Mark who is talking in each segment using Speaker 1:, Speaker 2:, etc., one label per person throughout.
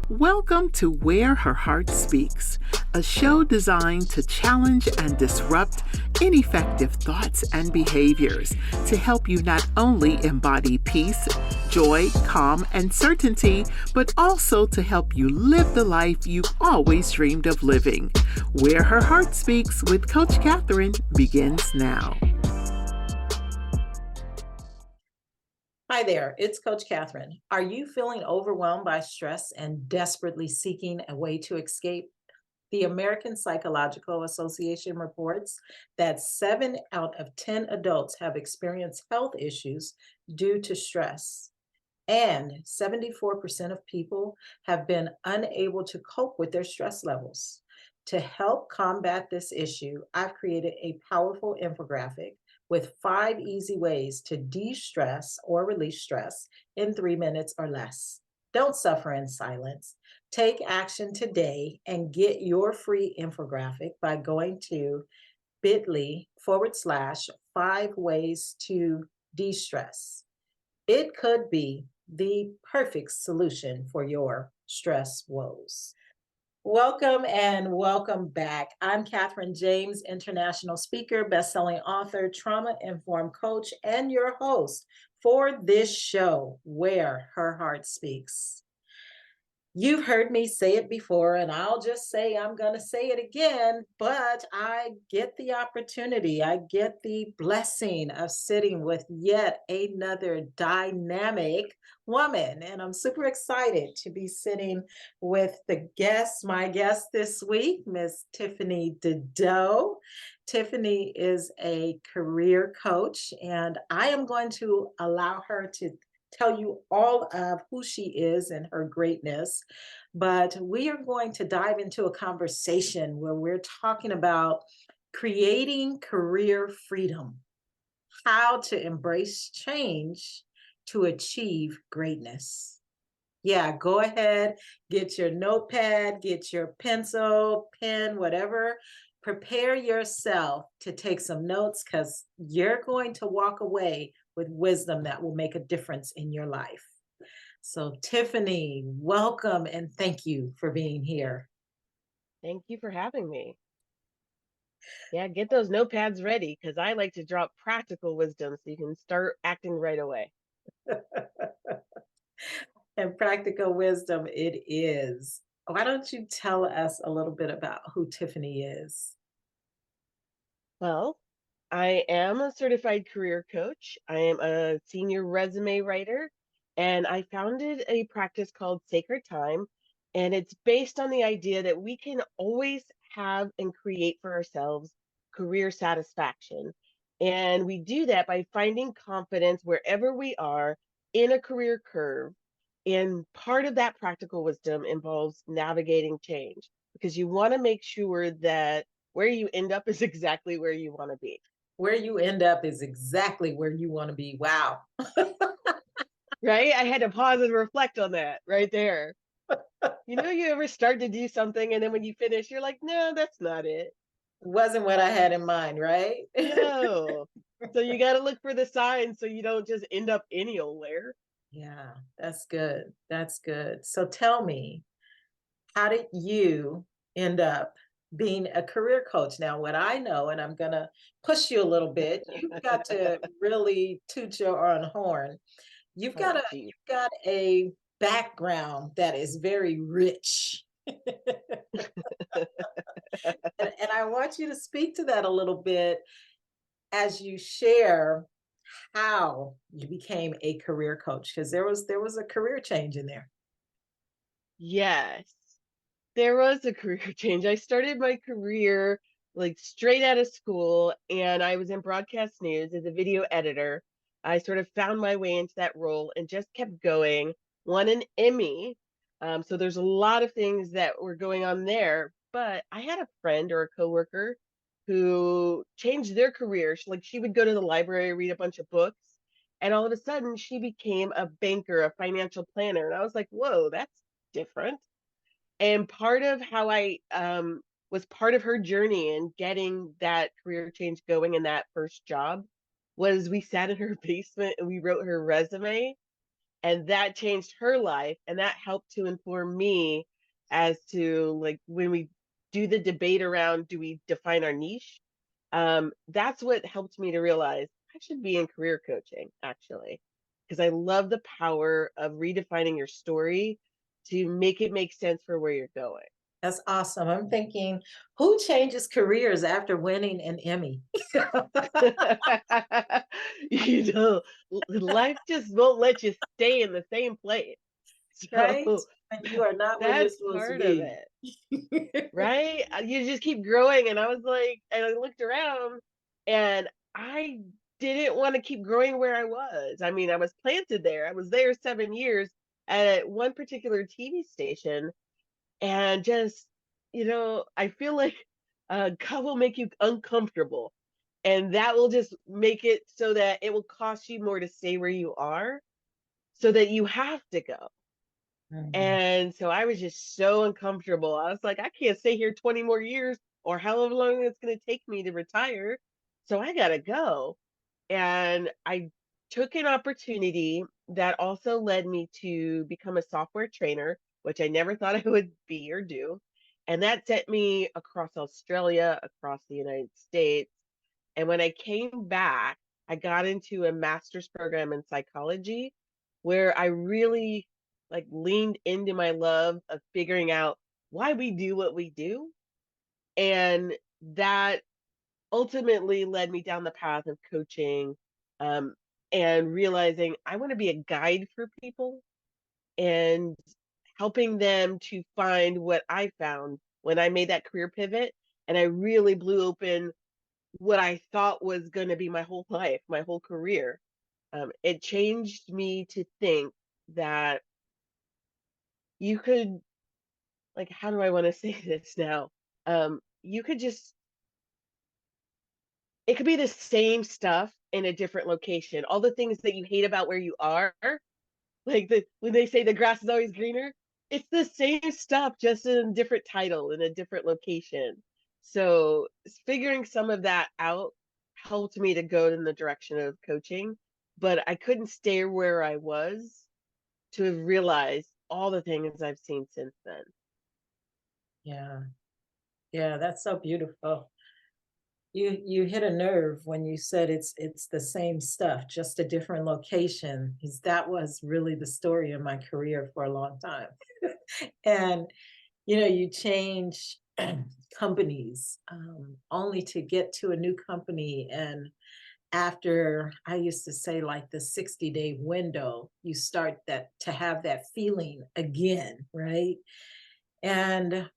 Speaker 1: Welcome to Where Her Heart Speaks, a show designed to challenge and disrupt ineffective thoughts and behaviors to help you not only embody peace, joy, calm, and certainty, but also to help you live the life you've always dreamed of living. Where Her Heart Speaks with Coach Catherine begins now.
Speaker 2: Hi there, it's Coach Catherine. Are you feeling overwhelmed by stress and desperately seeking a way to escape? The American Psychological Association reports that 7 out of 10 adults have experienced health issues due to stress, and 74% of people have been unable to cope with their stress levels. To help combat this issue, I've created a powerful infographic with 5 easy ways to de-stress or release stress in 3 minutes or less. Don't suffer in silence. Take action today and get your free infographic by going to bit.ly/5 ways to de-stress. It could be the perfect solution for your stress woes. Welcome and welcome back. I'm Catherine James, international speaker, best-selling author, trauma-informed coach, and your host for this show, Where Her Heart Speaks. You've heard me say it before, and I'll just say I'm going to say it again, but I get the opportunity, I get the blessing of sitting with yet another dynamic woman. And I'm super excited to be sitting with my guest this week, Miss Tiffany Dedeaux. Tiffany is a career coach, and I am going to allow her to tell you all of who she is and her greatness. But we are going to dive into a conversation where we're talking about creating career freedom, how to embrace change to achieve greatness. Yeah, go ahead, get your notepad, get your pencil, pen, whatever. Prepare yourself to take some notes because you're going to walk away with wisdom that will make a difference in your life. So, Tiffany, welcome and thank you for being here.
Speaker 3: Thank you for having me. Yeah, get those notepads ready because I like to drop practical wisdom so you can start acting right away.
Speaker 2: And practical wisdom it is. Why don't you tell us a little bit about who Tiffany is?
Speaker 3: Well, I am a certified career coach. I am a senior resume writer, and I founded a practice called Sacred Time. And it's based on the idea that we can always have and create for ourselves career satisfaction. And we do that by finding confidence wherever we are in a career curve. And part of that practical wisdom involves navigating change because you want to make sure that where you end up is exactly where you want to be.
Speaker 2: Where you end up is exactly where you want to be. Wow.
Speaker 3: Right? I had to pause and reflect on that right there. You ever start to do something and then when you finish, you're like, no, that's not it.
Speaker 2: Wasn't what I had in mind, right?
Speaker 3: No. So you got to look for the signs so you don't just end up anywhere.
Speaker 2: Yeah, that's good. That's good. So tell me, how did you end up being a career coach? Now, what I know, and I'm going to push you a little bit, you've got to really toot your own horn. You've got
Speaker 3: Oh,
Speaker 2: a
Speaker 3: geez.
Speaker 2: you've got a background that is very rich. And I want you to speak to that a little bit as you share how you became a career coach, because there was a career change in there.
Speaker 3: Yes, there was a career change. I started my career like straight out of school, and I was in broadcast news as a video editor. I sort of found my way into that role and just kept going. Won an Emmy. So there's a lot of things that were going on there. But I had a friend or a coworker who changed their career. Like she would go to the library, read a bunch of books, and all of a sudden she became a banker, a financial planner. And I was like, whoa, that's different. And part of how I was part of her journey in getting that career change going in that first job was we sat in her basement and we wrote her resume. And that changed her life. And that helped to inform me as to like when we do the debate around do we define our niche? That's what helped me to realize I should be in career coaching, actually, because I love the power of redefining your story to make it make sense for where you're going.
Speaker 2: That's awesome. I'm thinking, who changes careers after winning an Emmy?
Speaker 3: You know, life just won't let you stay in the same place.
Speaker 2: Right?
Speaker 3: So
Speaker 2: And you are not where you're
Speaker 3: that's
Speaker 2: supposed to
Speaker 3: part of
Speaker 2: be.
Speaker 3: it, right? You just keep growing. And I was like, and I looked around and I didn't want to keep growing where I was. I mean, I was planted there. I was there 7 years at one particular TV station and just, I feel like God will make you uncomfortable. And that will just make it so that it will cost you more to stay where you are so that you have to go.
Speaker 2: Mhm.
Speaker 3: And so I was just so uncomfortable. I was like, I can't stay here 20 more years or however long it's going to take me to retire. So I got to go. And I took an opportunity that also led me to become a software trainer, which I never thought I would be or do. And that sent me across Australia, across the United States. And when I came back, I got into a master's program in psychology where I really like leaned into my love of figuring out why we do what we do. And that ultimately led me down the path of coaching, um, and realizing I want to be a guide for people and helping them to find what I found when I made that career pivot. And I really blew open what I thought was going to be my whole life, my whole career. It changed me to think that you could, like, how do I want to say this now? You could just, it could be the same stuff in a different location. All the things that you hate about where you are, like when they say the grass is always greener, it's the same stuff, just in a different title, in a different location. So figuring some of that out helped me to go in the direction of coaching, but I couldn't stay where I was to have realized all the things I've seen since then.
Speaker 2: Yeah. Yeah, that's so beautiful. You hit a nerve when you said it's the same stuff, just a different location, because that was really the story of my career for a long time. And you change companies only to get to a new company. And after, I used to say, like the 60-day window, you start that to have that feeling again, right? And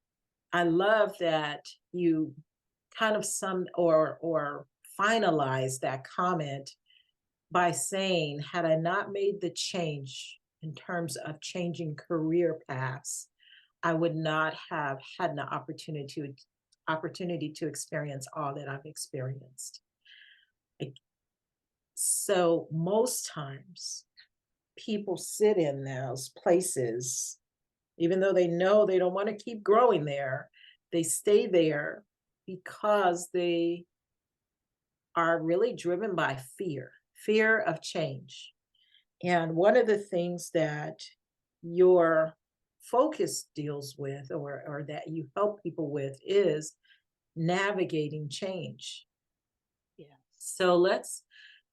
Speaker 2: I love that you kind of sum or finalize that comment by saying, had I not made the change in terms of changing career paths, I would not have had an opportunity to experience all that I've experienced. So most times people sit in those places, even though they know they don't want to keep growing there, they stay there because they are really driven by fear of change. And one of the things that your focus deals with, or that you help people with, is navigating change.
Speaker 3: Yeah.
Speaker 2: So let's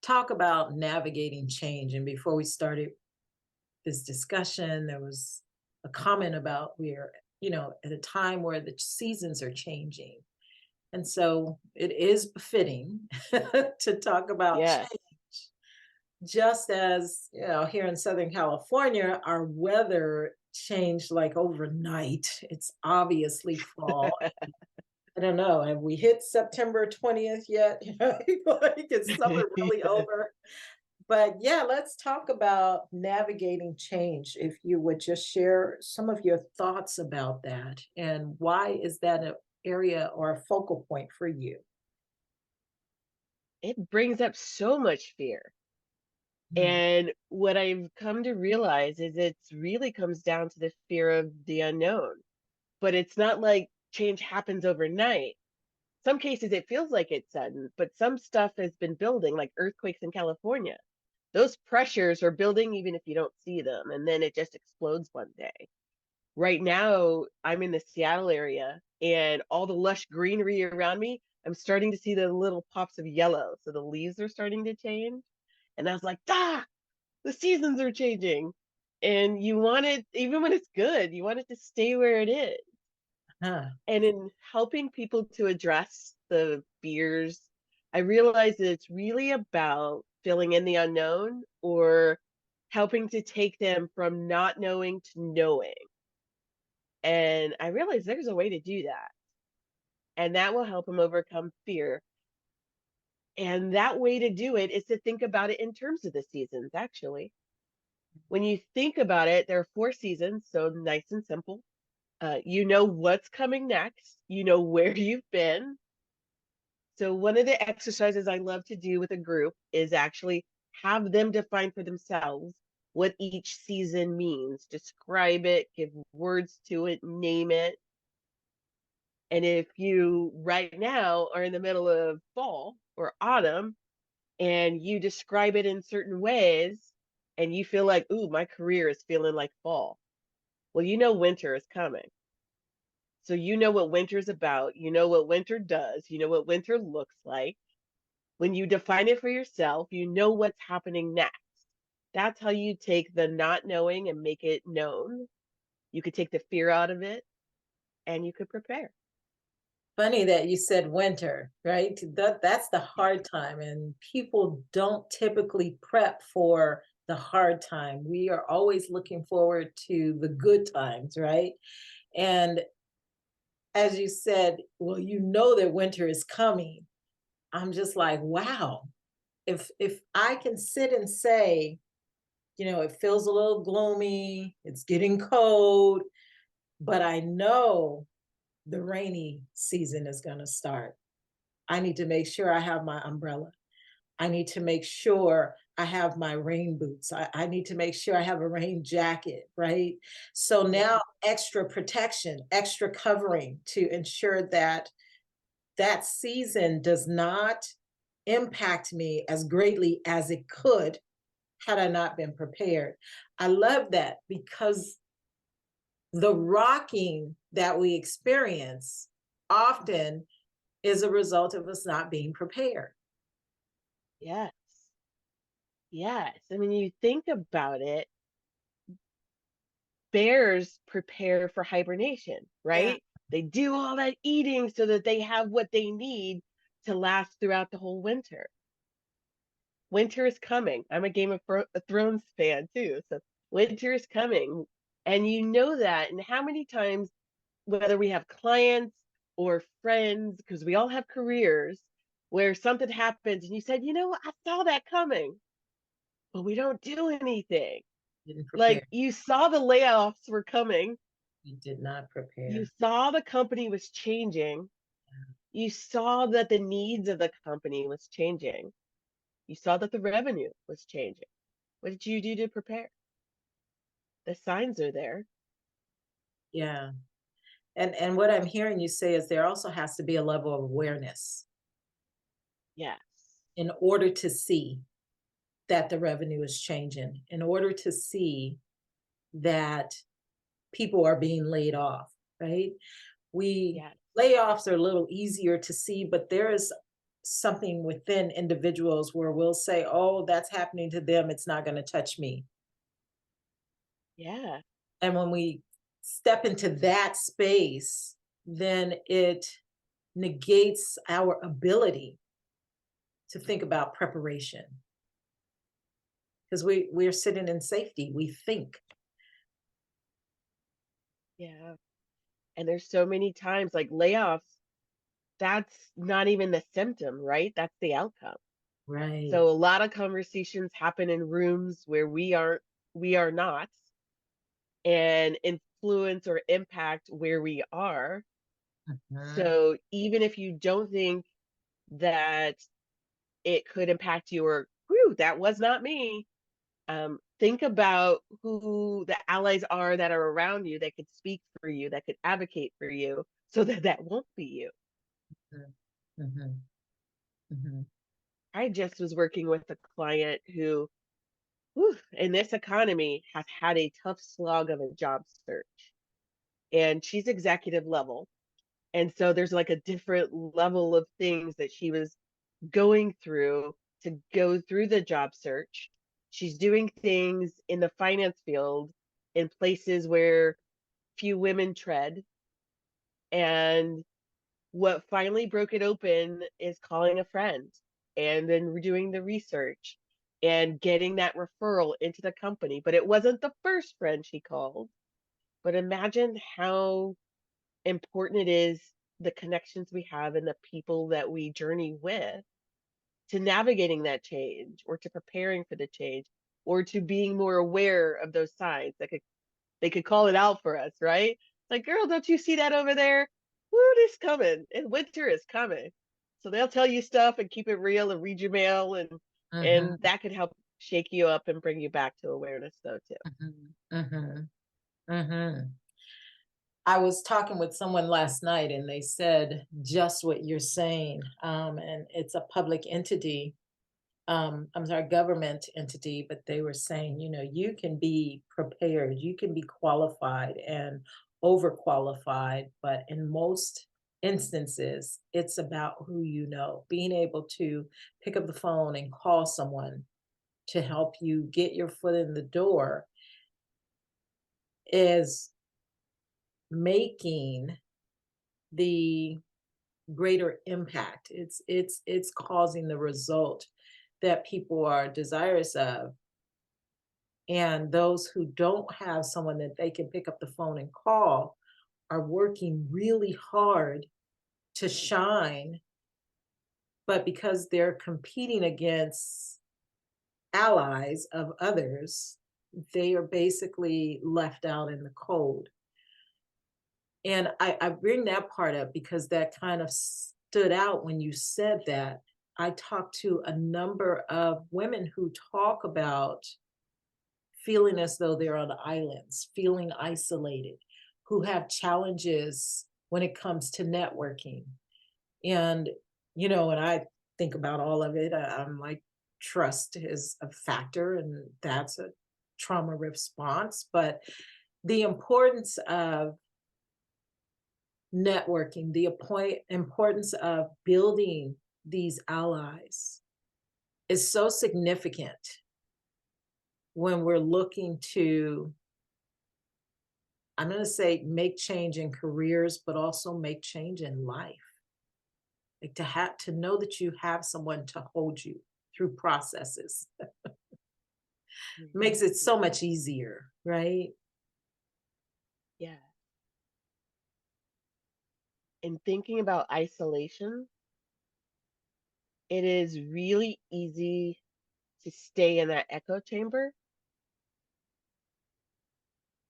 Speaker 2: talk about navigating change. And before we started this discussion, there was a comment about we're, at a time where the seasons are changing. And so it is befitting to talk about
Speaker 3: Yes.
Speaker 2: change. Just as, here in Southern California, our weather changed like overnight. It's obviously fall. I don't know. Have we hit September 20th yet? Like, is summer really
Speaker 3: Yeah.
Speaker 2: over? But yeah, let's talk about navigating change. If you would just share some of your thoughts about that, and why is that an area or a focal point for you?
Speaker 3: It brings up so much fear.
Speaker 2: Mm.
Speaker 3: And what I've come to realize is it's really comes down to the fear of the unknown. But it's not like change happens overnight. Some cases it feels like it's sudden, but some stuff has been building, like earthquakes in California. those pressures are building even if you don't see them, and then it just explodes one day. Right now, I'm in the Seattle area, and all the lush greenery around me, I'm starting to see the little pops of yellow. So the leaves are starting to change. And I was like, the seasons are changing. And you want it, even when it's good, you want it to stay where it is.
Speaker 2: Huh.
Speaker 3: And in helping people to address the fears, I realized that it's really about filling in the unknown or helping to take them from not knowing to knowing. And I realized there's a way to do that. And that will help them overcome fear. And that way to do it is to think about it in terms of the seasons, actually. When you think about it, there are 4 seasons, so nice and simple. You know what's coming next, you know where you've been. So, one of the exercises I love to do with a group is actually have them define for themselves what each season means, describe it, give words to it, name it. And if you right now are in the middle of fall or autumn and you describe it in certain ways and you feel like, ooh, my career is feeling like fall. Well, you know winter is coming. So you know what winter's about. You know what winter does. You know what winter looks like. When you define it for yourself, you know what's happening next. That's how you take the not knowing and make it known. You could take the fear out of it and you could prepare.
Speaker 2: Funny that you said winter, right? That's the hard time, and people don't typically prep for the hard time. We are always looking forward to the good times, right? And as you said, well, you know that winter is coming. I'm just like, wow. If I can sit and say, it feels a little gloomy, it's getting cold, but I know the rainy season is going to start. I need to make sure I have my umbrella. I need to make sure I have my rain boots. I need to make sure I have a rain jacket, right? So now extra protection, extra covering to ensure that that season does not impact me as greatly as it could had I not been prepared. I love that because the rocking that we experience often is a result of us not being prepared.
Speaker 3: Yes. Yes. I mean, you think about it, bears prepare for hibernation,
Speaker 2: Yeah.
Speaker 3: right? They do all that eating so that they have what they need to last throughout the whole winter. Winter is coming. I'm a Game of Thrones fan too. So winter is coming. And you know that. And how many times, whether we have clients or friends, because we all have careers, where something happens and you said, I saw that coming, but we don't do anything.
Speaker 2: Didn't prepare.
Speaker 3: Like you saw the layoffs were coming.
Speaker 2: We did not
Speaker 3: You
Speaker 2: prepare.
Speaker 3: saw the company was changing. You saw that the needs of the company was changing. You saw that the revenue was changing. What did you do to prepare? The signs are there.
Speaker 2: Yeah. And what I'm hearing you say is there also has to be a level of awareness
Speaker 3: Yes.
Speaker 2: in order to see that the revenue is changing, in order to see that people are being laid off, right? We
Speaker 3: Yes.
Speaker 2: Layoffs are a little easier to see, but there is something within individuals where we'll say, oh, that's happening to them, it's not going to touch me.
Speaker 3: Yeah.
Speaker 2: And when we step into that space, then it negates our ability to think about preparation because we're sitting in safety. We think.
Speaker 3: Yeah. And there's so many times like layoffs, that's not even the symptom, right? That's the outcome.
Speaker 2: Right.
Speaker 3: So a lot of conversations happen in rooms where we are not, and influence or impact where we are.
Speaker 2: Mhm.
Speaker 3: So even if you don't think that it could impact you or, whew, that was not me, think about who the allies are that are around you that could speak for you, that could advocate for you, so that that won't be you.
Speaker 2: Mhm. Mhm. Mhm.
Speaker 3: I just was working with a client who in this economy, have had a tough slog of a job search. And she's executive level. And so there's like a different level of things that she was going through to go through the job search. She's doing things in the finance field in places where few women tread. And what finally broke it open is calling a friend and then doing the research and getting that referral into the company. But it wasn't the first friend she called. But imagine how important it is, the connections we have and the people that we journey with, to navigating that change or to preparing for the change or to being more aware of those signs that they could call it out for us, right? Like, girl, don't you see that over there? Woo, it's coming, and winter is coming. So they'll tell you stuff and keep it real and read your mail,
Speaker 2: Mm-hmm,
Speaker 3: and that could help shake you up and bring you back to awareness though too.
Speaker 2: mm-hmm, mm-hmm, mm-hmm. I was talking with someone last night and they said just what you're saying. And it's a public entity, I'm sorry, government entity, but they were saying, you know, you can be prepared, you can be qualified and overqualified, but in most instances, it's about who you know, being able to pick up the phone and call someone to help you get your foot in the door is making the greater impact. It's causing the result that people are desirous of. And those who don't have someone that they can pick up the phone and call are working really hard to shine, but because they're competing against allies of others, they are basically left out in the cold. And I bring that part up because that kind of stood out when you said that. I talked to a number of women who talk about feeling as though they're on islands, feeling isolated, who have challenges when it comes to networking. And, you know, when I think about all of it, I'm like, trust is a factor, and that's a trauma response. But the importance of networking, the importance of building these allies is so significant when we're looking to, I'm going to say, make change in careers, but also make change in life. Like to know that you have someone to hold you through processes makes it so much easier, right?
Speaker 3: Yeah. And thinking about isolation, it is really easy to stay in that echo chamber.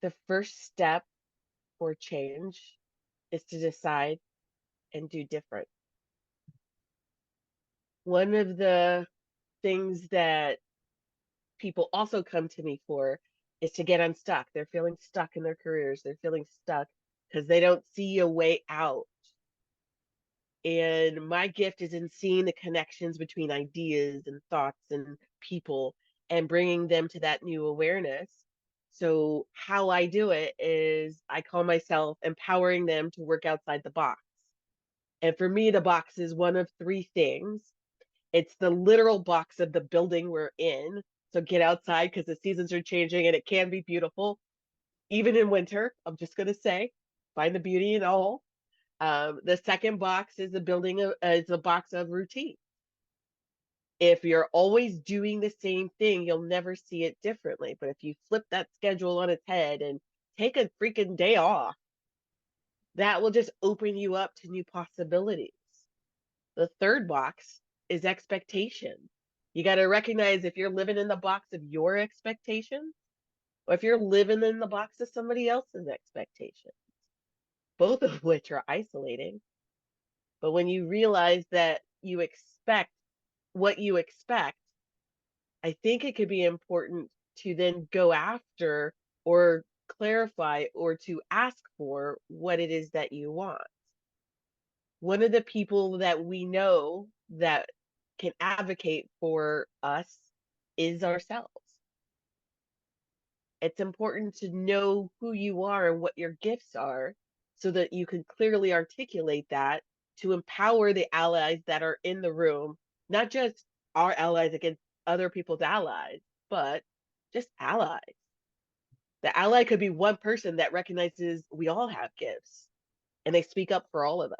Speaker 3: The first step for change is to decide and do different. One of the things that people also come to me for is to get unstuck. They're feeling stuck in their careers. They're feeling stuck because they don't see a way out. And my gift is in seeing the connections between ideas and thoughts and people and bringing them to that new awareness. So, how I do it is I call myself empowering them to work outside the box. And for me, the box is one of three things. It's the literal box of the building we're in. So, get outside because the seasons are changing and it can be beautiful, even in winter. I'm just going to say, find the beauty in all. The second box is is a box of routine. If you're always doing the same thing, you'll never see it differently. But if you flip that schedule on its head and take a freaking day off, that will just open you up to new possibilities. The third box is expectation. You got to recognize if you're living in the box of your expectations or if you're living in the box of somebody else's expectations, both of which are isolating. But when you realize that you expect what you expect, I think it could be important to then go after or clarify or to ask for what it is that you want. One of the people that we know that can advocate for us is ourselves. It's important to know who you are and what your gifts are so that you can clearly articulate that to empower the allies that are in the room, not just our allies against other people's allies, but just allies. The ally could be one person that recognizes we all have gifts and they speak up for all of us.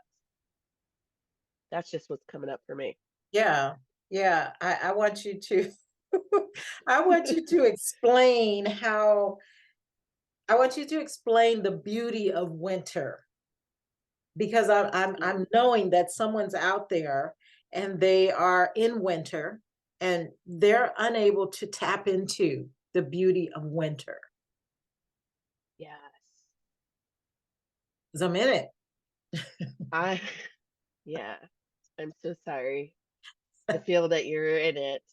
Speaker 3: That's just what's coming up for me.
Speaker 2: Yeah, yeah. I want you to I want you to explain how I want you to explain the beauty of winter because I'm knowing that someone's out there and they are in winter and they're unable to tap into the beauty of winter.
Speaker 3: Yes.
Speaker 2: 'Cause I'm in it.
Speaker 3: I, yeah, I'm so sorry to feel that you're in it,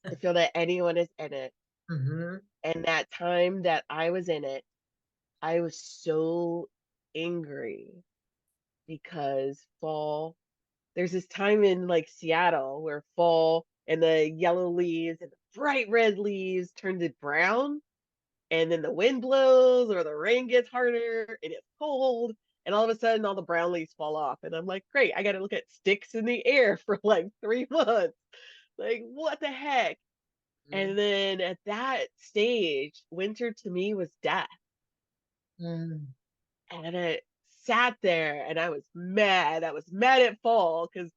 Speaker 3: to feel that anyone is in it.
Speaker 2: Mhm.
Speaker 3: And that time that I was in it, I was so angry because fall, there's this time in like Seattle where fall and the yellow leaves and the bright red leaves turn to brown, and then the wind blows or the rain gets harder and it's cold, and all of a sudden all the brown leaves fall off. And I'm like, great, I got to look at sticks in the air for like 3 months. Like, what the heck?
Speaker 2: Mm.
Speaker 3: And then at that stage, winter to me was death.
Speaker 2: Mm.
Speaker 3: And it sat there and I was mad. I was mad at fall because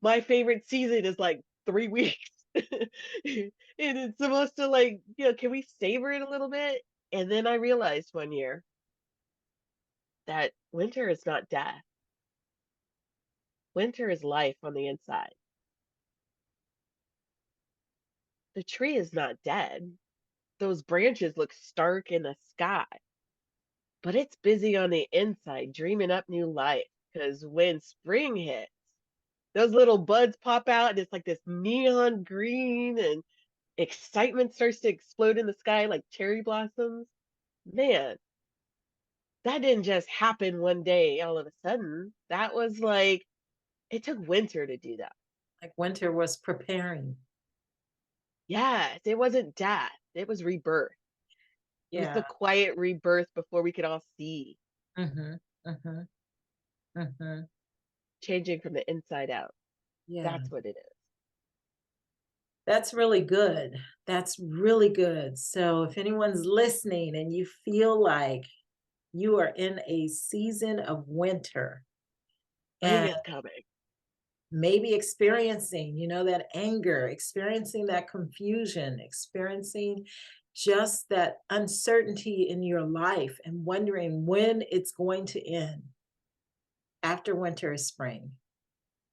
Speaker 3: my favorite season is like 3 weeks. And it's supposed to, like, can we savor it a little bit? And then I realized one year that winter is not death. Winter is life on the inside. The tree is not dead. Those branches look stark in the sky, but it's busy on the inside, dreaming up new life. Because when spring hits, those little buds pop out, and it's like this neon green, and excitement starts to explode in the sky like cherry blossoms. Man, that didn't just happen one day all of a sudden. That was like, it took winter to do that.
Speaker 2: Like winter was preparing.
Speaker 3: Yes, it wasn't death, it was rebirth. It was
Speaker 2: Yeah.
Speaker 3: the quiet rebirth before we could all see,
Speaker 2: Mhm. Mhm. Mhm.
Speaker 3: changing from the inside out.
Speaker 2: Yeah.
Speaker 3: That's what it is.
Speaker 2: That's really good. That's really good. So if anyone's listening and you feel like you are in a season of winter
Speaker 3: Spring
Speaker 2: and
Speaker 3: is coming.
Speaker 2: maybe experiencing, that anger, experiencing that confusion, experiencing just that uncertainty in your life and wondering when it's going to end. After winter is spring.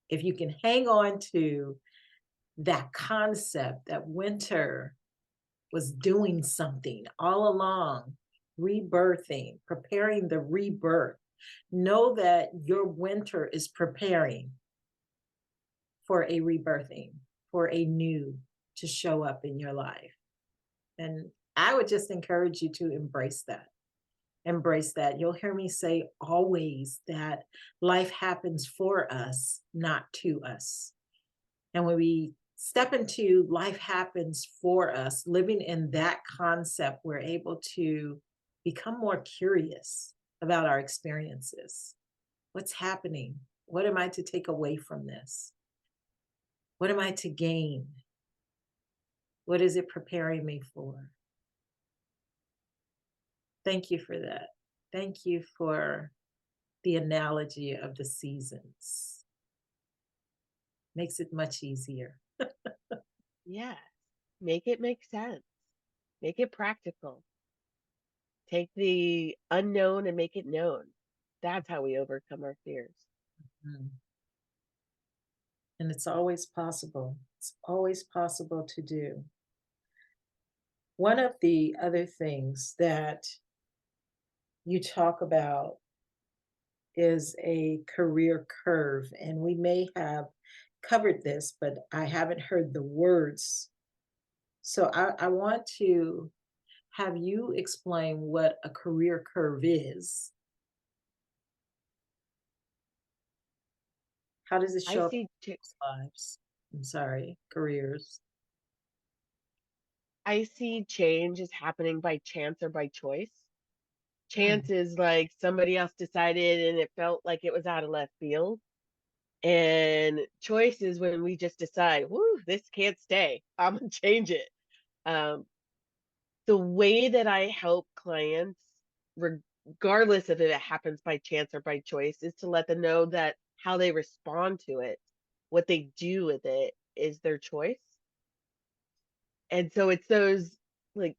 Speaker 2: If you can hang on to that concept that winter was doing something all along, rebirthing, preparing the rebirth. Know that your winter is preparing for a rebirthing, for a new to show up in your life. And I would just encourage you to embrace that. Embrace that. You'll hear me say always that life happens for us, not to us. And when we step into life happens for us, living in that concept, we're able to become more curious about our experiences. What's happening? What am I to take away from this? What am I to gain? What is it preparing me for? Thank you for that. Thank you for the analogy of the seasons. Makes it much easier.
Speaker 3: Yes. Make it make sense. Make it practical. Take the unknown and make it known. That's how we overcome our fears.
Speaker 2: Mm. And it's always possible. It's always possible to do. One of the other things that you talk about is a career curve, and we may have covered this, but I haven't heard the words. So I want to have you explain what a career curve is. How does it
Speaker 3: I
Speaker 2: show up
Speaker 3: see two,
Speaker 2: in people's lives? I'm sorry, careers.
Speaker 3: I see change as happening by chance or by choice.
Speaker 2: Mm,
Speaker 3: Chance is like somebody else decided and it felt like it was out of left field. And choice is when we just decide, whoo, this can't stay. I'm gonna change it. Um, the way that I help clients, regardless of if it happens by chance or by choice, is to let them know that how they respond to it, what they do with it, is their choice. And so it's those like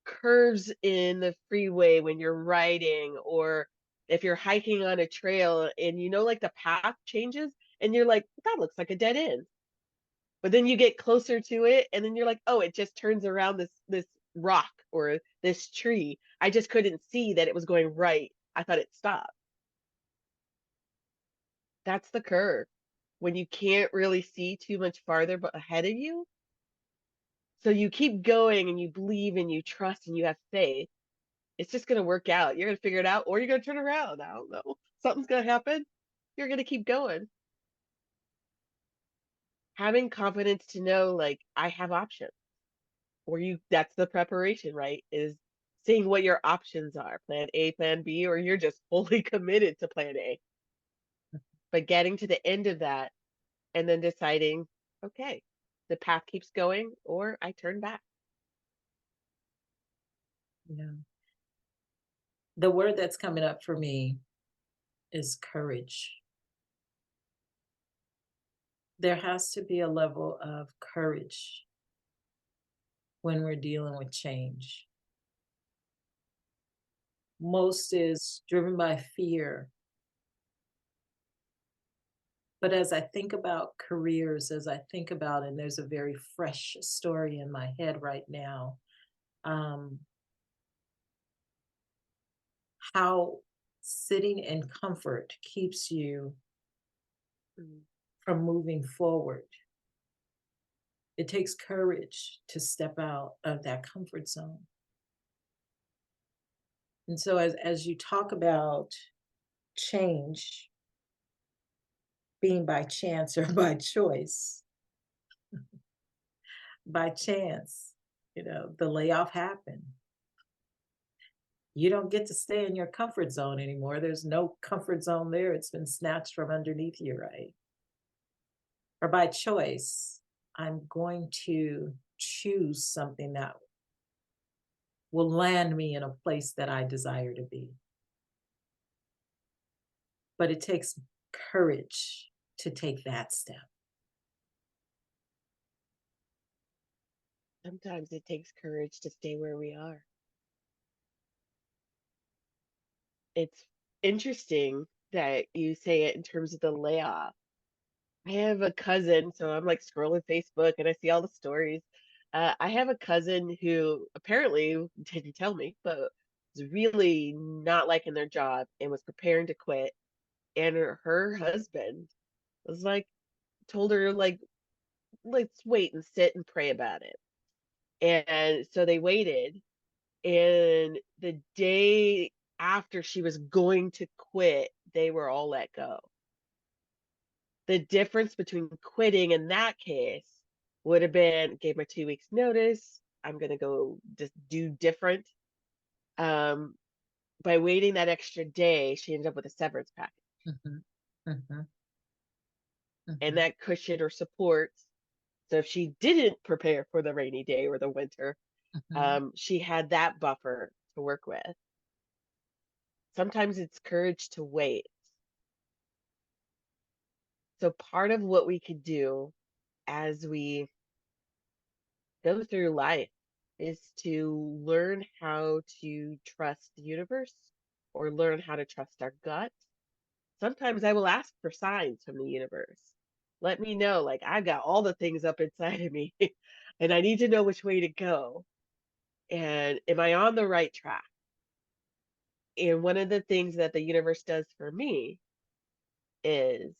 Speaker 3: curves in the freeway when you're riding, or if you're hiking on a trail and like the path changes and you're like, that looks like a dead end. But then you get closer to it and then you're like, oh, it just turns around this rock or this tree. I just couldn't see that it was going right. I thought it stopped. That's the curve. When you can't really see too much farther but ahead of you. So you keep going and you believe and you trust and you have faith. It's just going to work out. You're going to figure it out or you're going to turn around. I don't know. Something's going to happen. You're going to keep going. Having confidence to know, like, I have options. Or that's the preparation, right? Is seeing what your options are, plan A, plan B, or you're just fully committed to plan A. But getting to the end of that and then deciding, okay, the path keeps going or I turn back.
Speaker 2: yeah. The word that's coming up for me is courage. There has to be a level of courage when we're dealing with change. Most is driven by fear. But as I think about careers, as I think about, and there's a very fresh story in my head right now, um, how sitting in comfort keeps you
Speaker 3: Mm.
Speaker 2: from moving forward. It takes courage to step out of that comfort zone. And so as you talk about change being by chance or by choice, by chance, the layoff happened. You don't get to stay in your comfort zone anymore. There's no comfort zone there. It's been snatched from underneath you, right? Or by choice, I'm going to choose something that will land me in a place that I desire to be. But it takes courage to take that step.
Speaker 3: Sometimes it takes courage to stay where we are. It's interesting that you say it in terms of the layoff. I have a cousin, so I'm like scrolling Facebook and I see all the stories. I have a cousin who apparently didn't tell me, but was really not liking their job and was preparing to quit. And her husband was like, told her, like, let's wait and sit and pray about it. And so they waited. And the day after she was going to quit, they were all let go. The difference between quitting in that case would have been gave my 2 weeks notice. I'm gonna go just do different. Um, by waiting that extra day, she ended up with a severance package,
Speaker 2: Mhm, mhm,
Speaker 3: and
Speaker 2: mhm,
Speaker 3: that cushioned or supports. So if she didn't prepare for the rainy day or the winter,
Speaker 2: mhm.
Speaker 3: she had that buffer to work with. Sometimes it's courage to wait. So part of what we could do as we go through life is to learn how to trust the universe or learn how to trust our gut. Sometimes I will ask for signs from the universe. Let me know, like, I've got all the things up inside of me and I need to know which way to go. And am I on the right track? And one of the things that the universe does for me is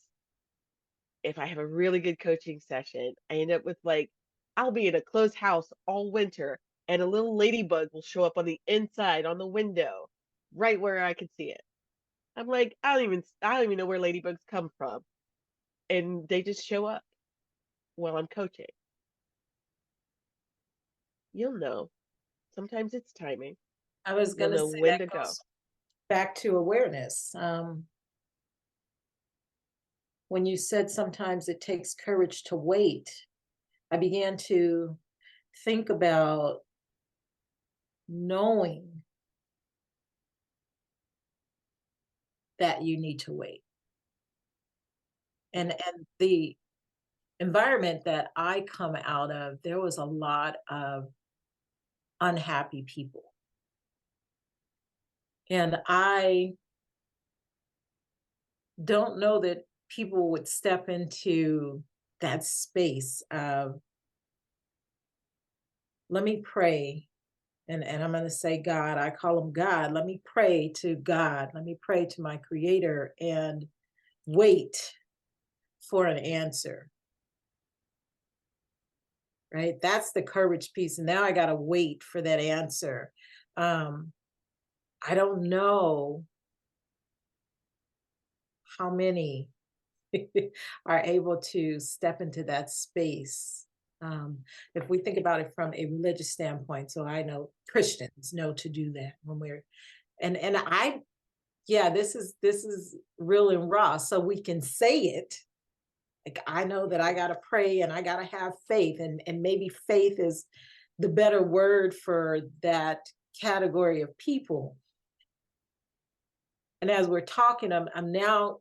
Speaker 3: if I have a really good coaching session, I end up with like, I'll be in a closed house all winter and a little ladybug will show up on the inside on the window, right where I can see it. I'm like, I don't even know where ladybugs come from. And they just show up while I'm coaching. You'll know. Sometimes it's timing.
Speaker 2: I was
Speaker 3: You'll
Speaker 2: going to
Speaker 3: know
Speaker 2: say
Speaker 3: when
Speaker 2: that
Speaker 3: to go.
Speaker 2: goes back to awareness. When you said sometimes it takes courage to wait, I began to think about knowing that you need to wait. And the environment that I come out of, there was a lot of unhappy people. And I don't know that people would step into that space of, let me pray. And I'm going to say God, I call him God. Let me pray to God. Let me pray to my creator and wait for an answer. Right? That's the courage piece. And now I got to wait for that answer. I don't know how many are able to step into that space. If we think about it from a religious standpoint, so I know Christians know to do that when we're, and I, yeah, this is real and raw, so we can say it. Like, I know that I gotta pray and I gotta have faith, and maybe faith is the better word for that category of people. And as we're talking, I'm now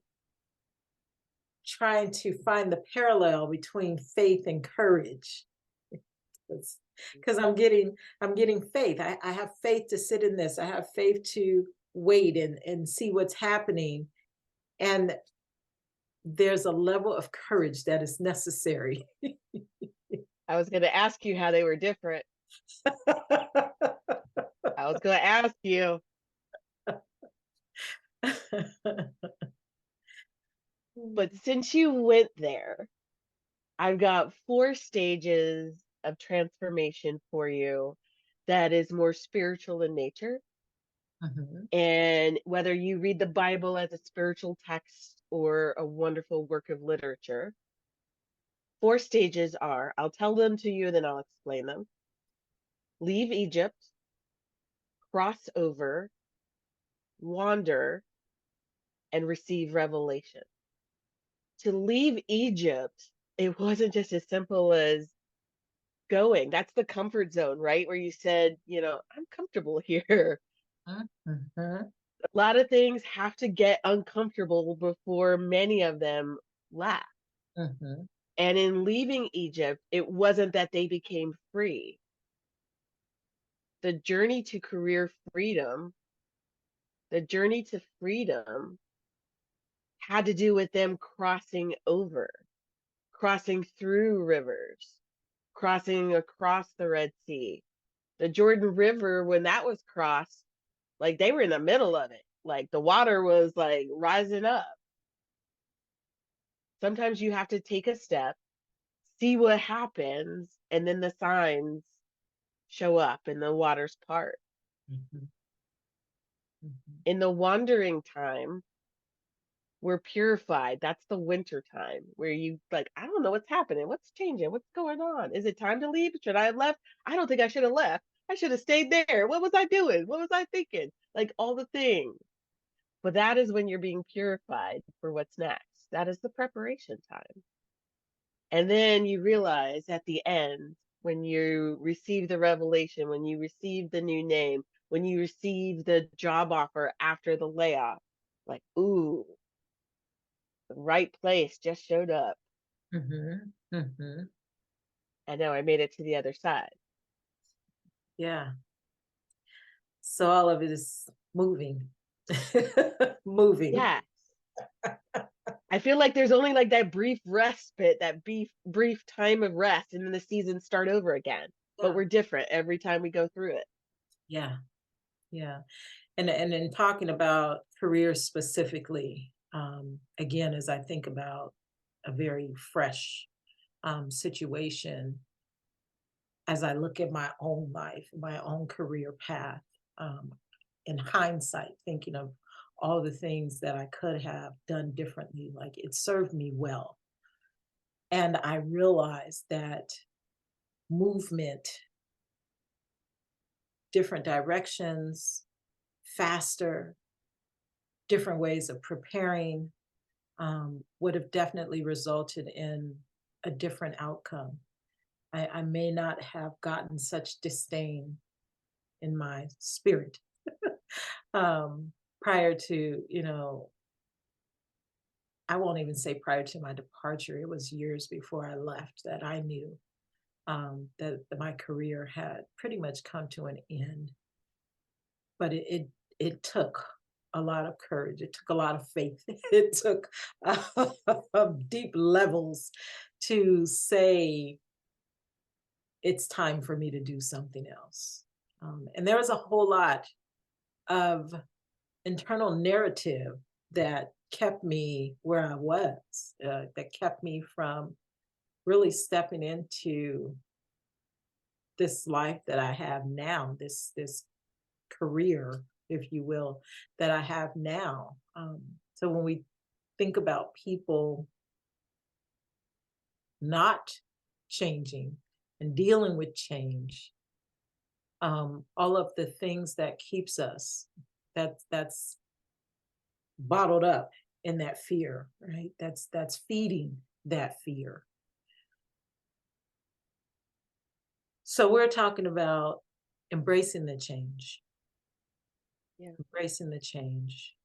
Speaker 2: trying to find the parallel between faith and courage, because I'm getting faith. I have faith to sit in this. I have faith to wait and see what's happening. And there's a level of courage that is necessary.
Speaker 3: I was going to ask you how they were different. I was going to ask you. But since you went there, I've got 4 stages of transformation for you that is more spiritual in nature.
Speaker 2: Mhm.
Speaker 3: And whether you read the Bible as a spiritual text or a wonderful work of literature, 4 stages are, I'll tell them to you, then I'll explain them. Leave Egypt, cross over, wander, and receive revelation. To leave Egypt, it wasn't just as simple as going. That's the comfort zone, right? Where you said, I'm comfortable here.
Speaker 2: Mhm.
Speaker 3: A lot of things have to get uncomfortable before many of them last.
Speaker 2: Mhm.
Speaker 3: And in leaving Egypt, it wasn't that they became free. The journey to career freedom, the journey to freedom had to do with them crossing over, crossing through rivers, crossing across the Red Sea. The Jordan River, when that was crossed, like they were in the middle of it. Like the water was like rising up. Sometimes you have to take a step, see what happens, and then the signs show up and the waters part.
Speaker 2: Mhm. Mhm.
Speaker 3: In the wandering time, we're purified. That's the winter time where you like, I don't know what's happening. What's changing? What's going on? Is it time to leave? Should I have left? I don't think I should have left. I should have stayed there. What was I doing? What was I thinking? Like all the things. But that is when you're being purified for what's next. That is the preparation time. And then you realize at the end, when you receive the revelation, when you receive the new name, when you receive the job offer after the layoff, like, ooh, the right place just showed up.
Speaker 2: Mhm. Mhm.
Speaker 3: And now I made it to the other side.
Speaker 2: Yeah. So all of it is moving. Moving.
Speaker 3: Yes. I feel like there's only like that brief respite, that brief time of rest, and then the seasons start over again. But
Speaker 2: Yeah.
Speaker 3: we're different every time we go through it.
Speaker 2: Yeah. Yeah. And in talking about careers specifically, again, as I think about a very fresh situation, as I look at my own life, my own career path, um, in hindsight, thinking of all the things that I could have done differently, like it served me well. And I realized that movement different directions, faster, different ways of preparing, would have definitely resulted in a different outcome. I may not have gotten such disdain in my spirit prior to, I won't even say prior to my departure. It was years before I left that I knew that my career had pretty much come to an end. But it took a lot of courage. It took a lot of faith. It took deep levels to say it's time for me to do something else. And there was a whole lot of internal narrative that kept me where I was, that kept me from really stepping into this life that I have now, this career, if you will, that I have now. So when we think about people not changing and dealing with change, all of the things that keeps us, that's bottled up in that fear, right? That's feeding that fear. So we're talking about embracing the change,
Speaker 3: Yeah.
Speaker 2: embracing the change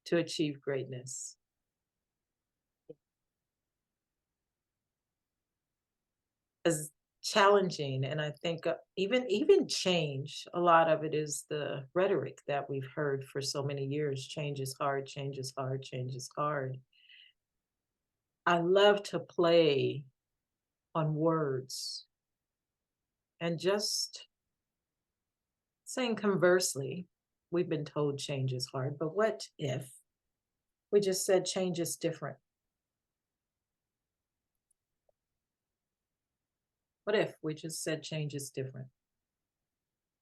Speaker 2: to achieve greatness. As challenging, and I think even change, a lot of it is the rhetoric that we've heard for so many years. Change is hard, change is hard, change is hard. I love to play on words and just saying conversely, we've been told change is hard, but what if we just said change is different? What if we just said change is different?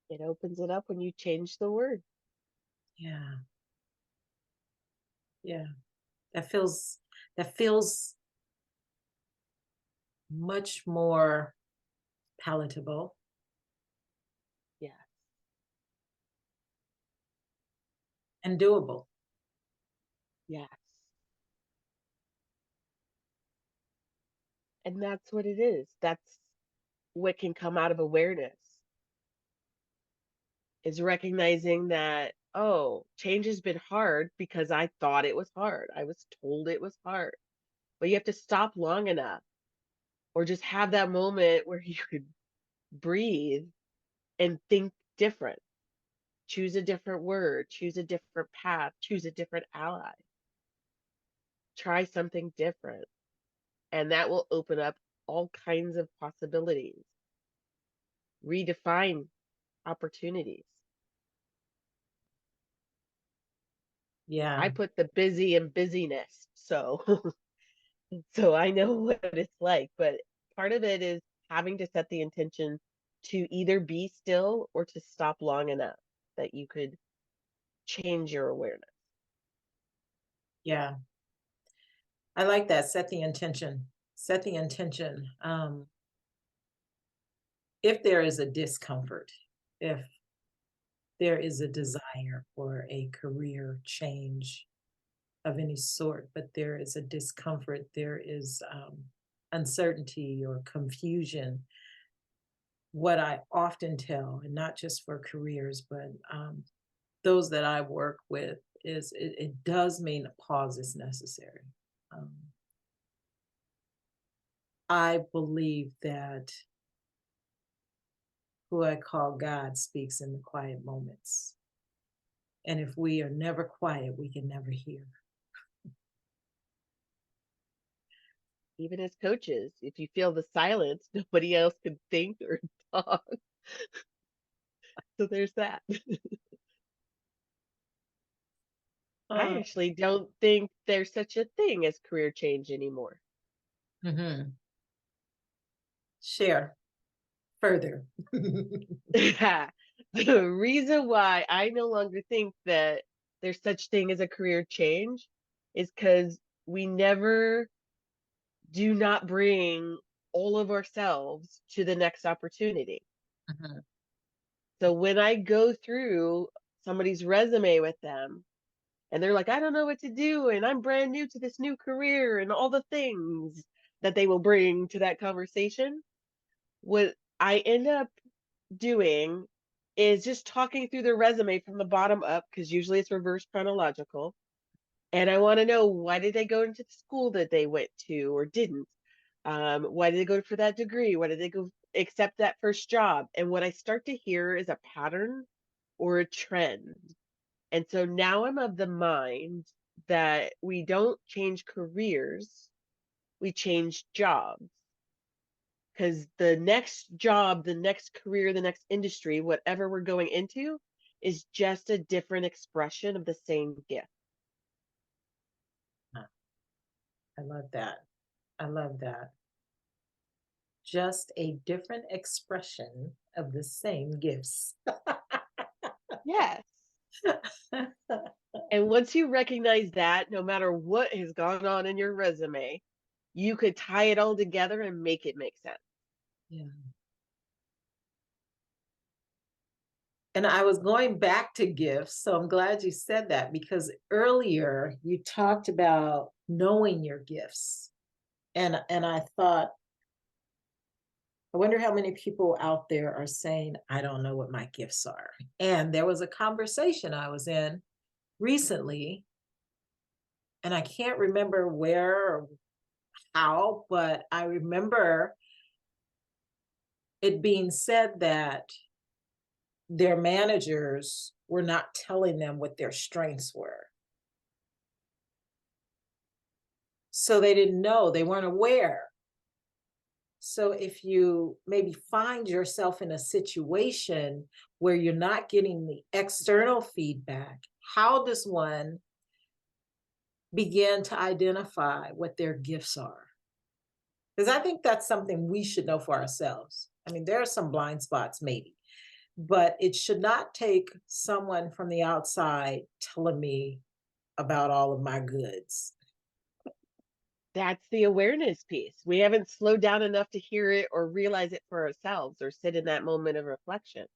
Speaker 3: It opens it up when you change the word.
Speaker 2: Yeah. Yeah. That feels much more palatable.
Speaker 3: Yeah.
Speaker 2: And doable.
Speaker 3: Yes. And that's what it is. That's what can come out of awareness, is recognizing that, oh, change has been hard because I thought it was hard. I was told it was hard. But you have to stop long enough or just have that moment where you could breathe and think different. Choose a different word, choose a different path, choose a different ally. Try something different. And that will open up all kinds of possibilities, redefine opportunities.
Speaker 2: Yeah.
Speaker 3: I put the busy in busyness. So so I know what it's like, but part of it is having to set the intention to either be still or to stop long enough that you could change your awareness.
Speaker 2: Yeah. I like that. Set the intention. Set the intention. If there is a discomfort, if there is a desire for a career change of any sort, but there is a discomfort, there is uncertainty or confusion. What I often tell, and not just for careers, but those that I work with, is it does mean a pause is necessary. Um, I believe that who I call God speaks in the quiet moments. And if we are never quiet, we can never hear.
Speaker 3: Even as coaches, if you feel the silence, nobody else can think or talk. So there's that. I
Speaker 2: Oh,
Speaker 3: actually don't think there's such a thing as career change anymore.
Speaker 2: share further.
Speaker 3: The reason why I no longer think that there's such thing as a career change is because we never do not bring all of ourselves to the next opportunity.
Speaker 2: Mhm.
Speaker 3: So when I go through somebody's resume with them and they're like, I don't know what to do, and I'm brand new to this new career, and all the things that they will bring to that conversation, what I end up doing is just talking through their resume from the bottom up, because usually it's reverse chronological. And I want to know, why did they go into the school that they went to or didn't? Why did they go for that degree? Why did they go accept that first job? And what I start to hear is a pattern or a trend. And so now I'm of the mind that we don't change careers, we change jobs. Because the next job, the next career, the next industry, whatever we're going into, is just a different expression of the same gift.
Speaker 2: I love that. I love that. Just a different expression of the same gifts.
Speaker 3: Yes. And once you recognize that, no matter what has gone on in your resume, you could tie it all together and make it make sense.
Speaker 2: Yeah. And I was going back to gifts, so I'm glad you said that, because earlier you talked about knowing your gifts. And I thought, I wonder how many people out there are saying, I don't know what my gifts are. And there was a conversation I was in recently, and I can't remember where or how, but I remember it being said that their managers were not telling them what their strengths were. So they didn't know, they weren't aware. So if you maybe find yourself in a situation where you're not getting the external feedback, how does one begin to identify what their gifts are? Because I think that's something we should know for ourselves. I mean, there are some blind spots, maybe, but it should not take someone from the outside telling me about all of my goods.
Speaker 3: That's the awareness piece. We haven't slowed down enough to hear it or realize it for ourselves or sit in that moment of reflection.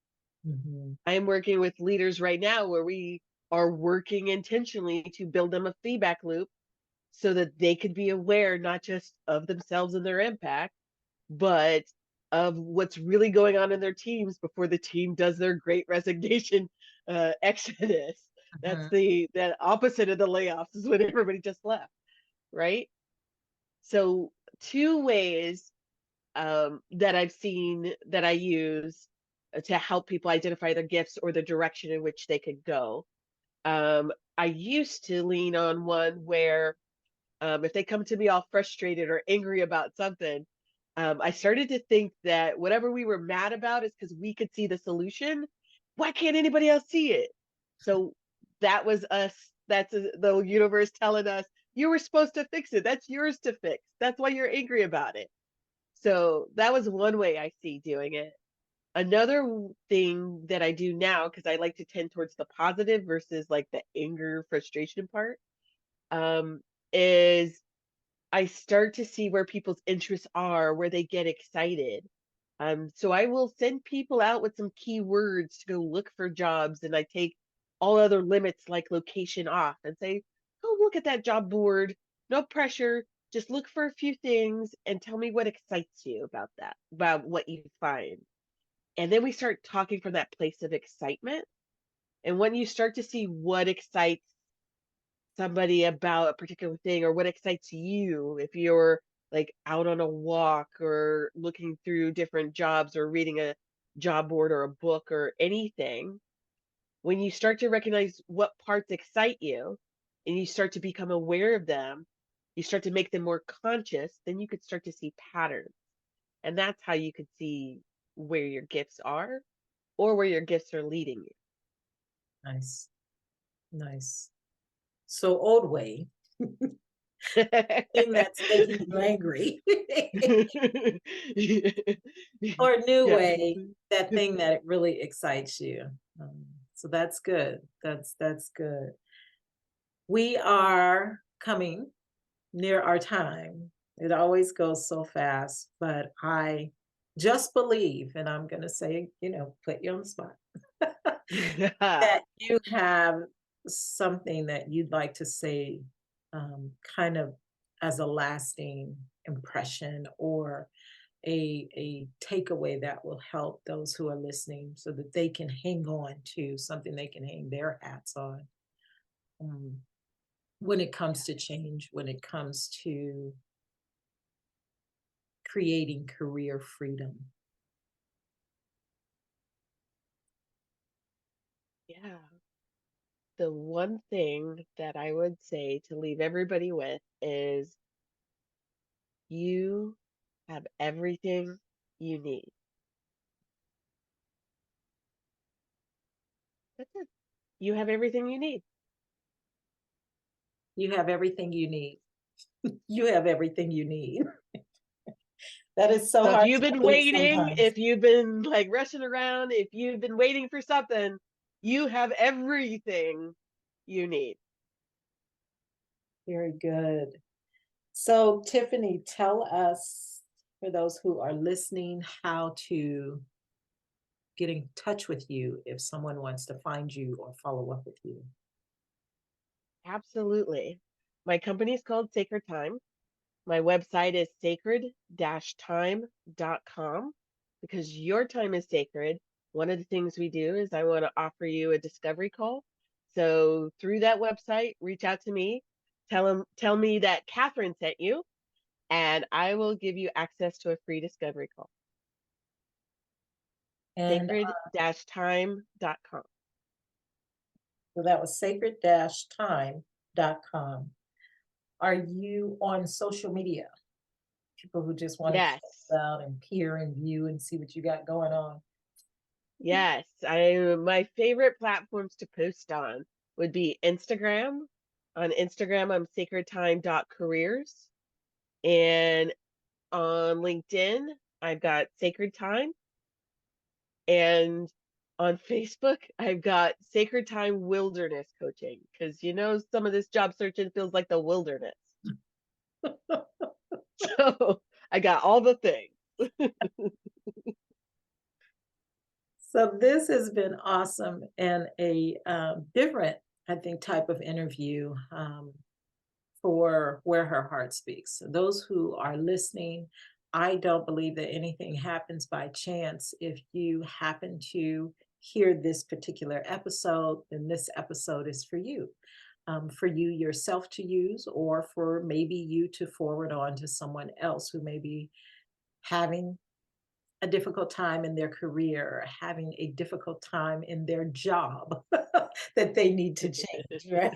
Speaker 2: Mhm.
Speaker 3: I am working with leaders right now where we are working intentionally to build them a feedback loop so that they could be aware not just of themselves and their impact, but of what's really going on in their teams before the team does their great resignation exodus. That's
Speaker 2: Mhm.
Speaker 3: the opposite of the layoffs, is when everybody just left, right? So two ways that I've seen that I use to help people identify their gifts or the direction in which they could go. I used to lean on one where if they come to me all frustrated or angry about something, I started to think that whatever we were mad about is because we could see the solution. Why can't anybody else see it? So that was us. The universe telling us, you were supposed to fix it. That's yours to fix. That's why you're angry about it. So that was one way I see doing it. Another thing that I do now, because I like to tend towards the positive versus like the anger, frustration part, um, is I start to see where people's interests are, where they get excited. So I will send people out with some keywords to go look for jobs, and I take all other limits like location off and say, go look at that job board. No pressure. Just look for a few things and tell me what excites you about that, about what you find. And then we start talking from that place of excitement. And when you start to see what excites somebody about a particular thing or what excites you, if you're like out on a walk or looking through different jobs or reading a job board or a book or anything, when you start to recognize what parts excite you and you start to become aware of them, you start to make them more conscious, then you could start to see patterns. And that's how you could see where your gifts are or where your gifts are leading
Speaker 2: Nice, nice. So old way,
Speaker 3: you.
Speaker 2: thing that's making you angry, or new
Speaker 3: Yes.
Speaker 2: way, that thing that really excites you. So that's good. That's good. We are coming near our time. It always goes so fast, but I just believe, and I'm going to say, put you on the spot, that you have something that you'd like to say, kind of as a lasting impression or a takeaway that will help those who are listening so that they can hang on to something they can hang their hats on, um, when it comes to change, when it comes to creating career freedom.
Speaker 3: Yeah. The one thing that I would say to leave everybody with is you have everything you need. That's it. You have everything you need.
Speaker 2: You have everything you need. You have everything you need. That is so
Speaker 3: So if
Speaker 2: hard
Speaker 3: you've
Speaker 2: to
Speaker 3: been
Speaker 2: believe
Speaker 3: waiting,
Speaker 2: sometimes.
Speaker 3: if you've been like rushing around, if you've been waiting for something, you have everything you need.
Speaker 2: Very good. So, Tiffany, tell us, for those who are listening, how to get in touch with you if someone wants to find you or follow up with you.
Speaker 3: Absolutely. My company is called Sacred Time. My website is sacred-time.com because your time is sacred. One of the things we do is I want to offer you a discovery call. So through that website, reach out to me, tell me that Catherine sent you, and I will give you access to a free discovery call.
Speaker 2: And
Speaker 3: Sacred-time.com.
Speaker 2: so that was sacred-time.com. Are you on social media? People who just want to check
Speaker 3: Yes.
Speaker 2: us out and peer and view and see what you got going on.
Speaker 3: Yes, my favorite platforms to post on would be Instagram. On Instagram, I'm sacredtime.careers. And on LinkedIn, I've got Sacred Time. And on Facebook, I've got Sacred Time Wilderness Coaching because some of this job searching feels like the wilderness. So I got all the things.
Speaker 2: So this has been awesome and a different, I think, type of interview, for Where Her Heart Speaks. So those who are listening, I don't believe that anything happens by chance. If you happen to hear this particular episode, then this episode is for you yourself to use, or for maybe you to forward on to someone else who may be having a difficult time in their career, or having a difficult time in their job that they need to change, right?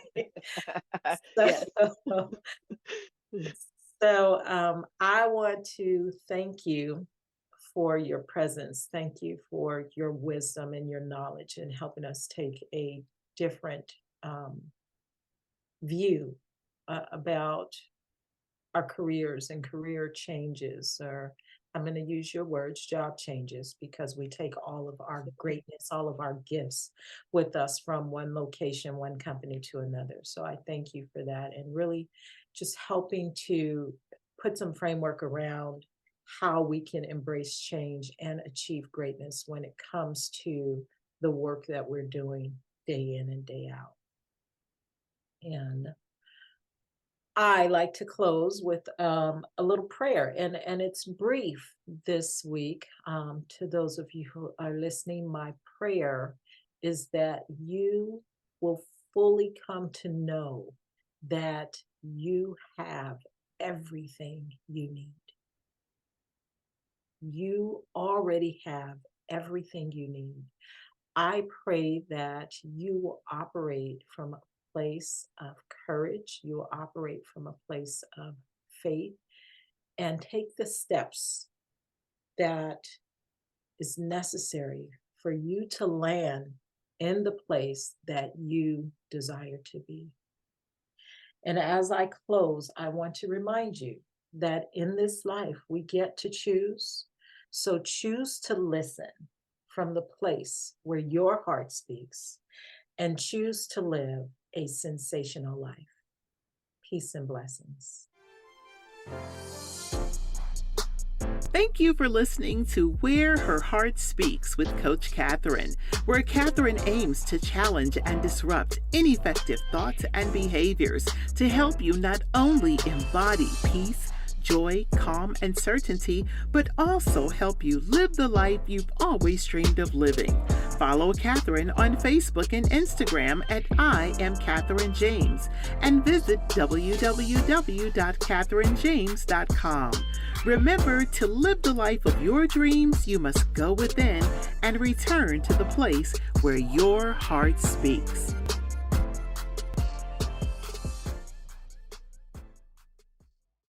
Speaker 3: Yes.
Speaker 2: So, so I want to thank you for your presence. Thank you for your wisdom and your knowledge in helping us take a different, view, about our careers and career changes, or I'm going to use your words, job changes, because we take all of our greatness, all of our gifts with us from one location, one company to another. So I thank you for that, and really just helping to put some framework around how we can embrace change and achieve greatness when it comes to the work that we're doing day in and day out. And I like to close with, a little prayer, and it's brief this week. To those of you who are listening, my prayer is that you will fully come to know that you have everything you need. You already have everything you need. I pray that you will operate from a place of courage, you will operate from a place of faith, and take the steps that is necessary for you to land in the place that you desire to be. And as I close, I want to remind you that in this life we get to choose. So choose to listen from the place where your heart speaks, and choose to live a sensational life. Peace and blessings.
Speaker 1: Thank you for listening to Where Her Heart Speaks with Coach Catherine, where Catherine aims to challenge and disrupt ineffective thoughts and behaviors to help you not only embody peace, joy, calm, and certainty, but also help you live the life you've always dreamed of living. Follow Catherine on Facebook and Instagram at I Am Catherine James, and visit www.catherinejames.com. Remember, to live the life of your dreams, you must go within and return to the place where your heart speaks.